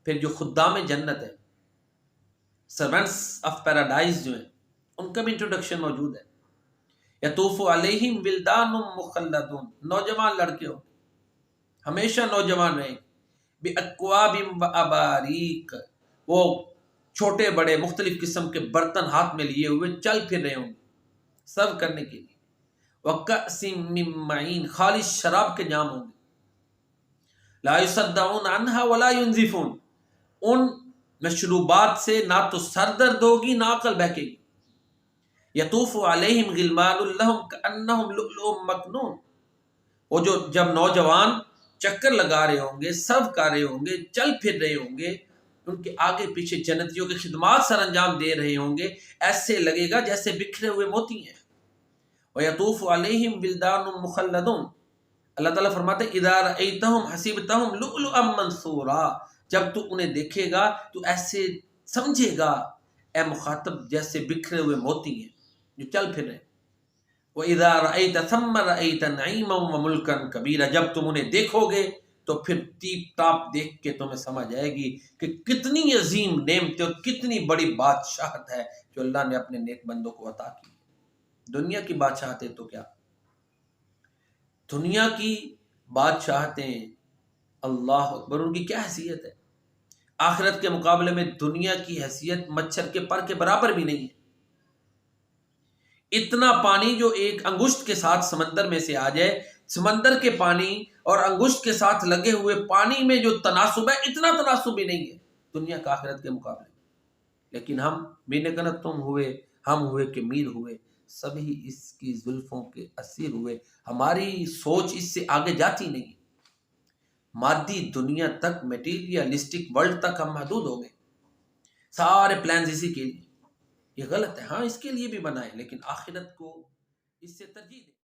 پھر جو خدام جنت ہے، سرونٹس آف پیراڈائز جو ہیں، ان کا بھی انٹروڈکشن موجود ہے. یطوف علیہم ولدان مخلدون، نوجوان لڑکے ہوں، ہمیشہ نوجوان رہیں. باکواب و اباریق، وہ چھوٹے بڑے مختلف قسم کے برتن ہاتھ میں لیے ہوئے چل پھر رہے ہوں گے سرو کرنے کے لیے. وکأس من معین، خالص شراب کے جام ہوں گے. لا یصدعون عنہا ولا ینزفون، ان مشروبات سے نہ تو سر درد ہوگی نہ عقل بہکے گی. یطوف علیہم غلمان لہم کأنہم لؤلؤ مکنون، وہ جو جب نوجوان چکر لگا رہے ہوں گے، سرو کر رہے ہوں گے، چل پھر رہے ہوں گے، ان کے آگے پیچھے جنتیوں کی خدمات سر انجام دے رہے ہوں گے، ایسے لگے گا جیسے بکھرے ہوئے موتی ہیں. وَيَطُوفُ عَلَيْهِمْ وِلْدَانٌ مُخَلَّدُونَ، اللہ تعالیٰ فرماتے ہیں اِذَا رَأَيْتَهُمْ حَسِبْتَهُمْ لُؤْلُؤًا مَّنثُورًا، جب تو انہیں دیکھے گا تو ایسے سمجھے گا اے مخاطب جیسے بکھرے ہوئے موتی ہیں جو چل پھر رہے ہیں. وَإِذَا رَأَيْتَ ثَمَّ رَأَيْتَ نَعِيمًا وَمُلْكًا كَبِيرًا، جب تم انہیں دیکھو گے تو پھر ٹیپ ٹاپ دیکھ کے تمہیں سمجھ آئے گی کہ کتنی عظیم نعمتیں اور کتنی بڑی بادشاہت ہے جو اللہ نے اپنے نیک بندوں کو عطا کی. دنیا کی بادشاہتیں تو کیا، دنیا کی بادشاہتیں اللہ اکبر، ان کی کیا حیثیت ہے. آخرت کے مقابلے میں دنیا کی حیثیت مچھر کے پر کے برابر بھی نہیں ہے. اتنا پانی جو ایک انگشت کے ساتھ سمندر میں سے آ جائے، سمندر کے پانی اور انگشت کے ساتھ لگے ہوئے پانی میں جو تناسب ہے، اتنا تناسب بھی نہیں ہے دنیا کا آخرت کے مقابلے میں. لیکن ہم بینکنت تم ہوئے، ہم ہوئے کہ میر ہوئے، سبھی اس کی زلفوں کے اسیر ہوئے. ہماری سوچ اس سے آگے جاتی نہیں، مادی دنیا تک، میٹیریلسٹک ورلڈ تک ہم محدود ہو گئے. سارے پلانز اسی کے لیے. یہ غلط ہے. ہاں اس کے لیے بھی بنائے، لیکن آخرت کو اس سے ترجیح دیں.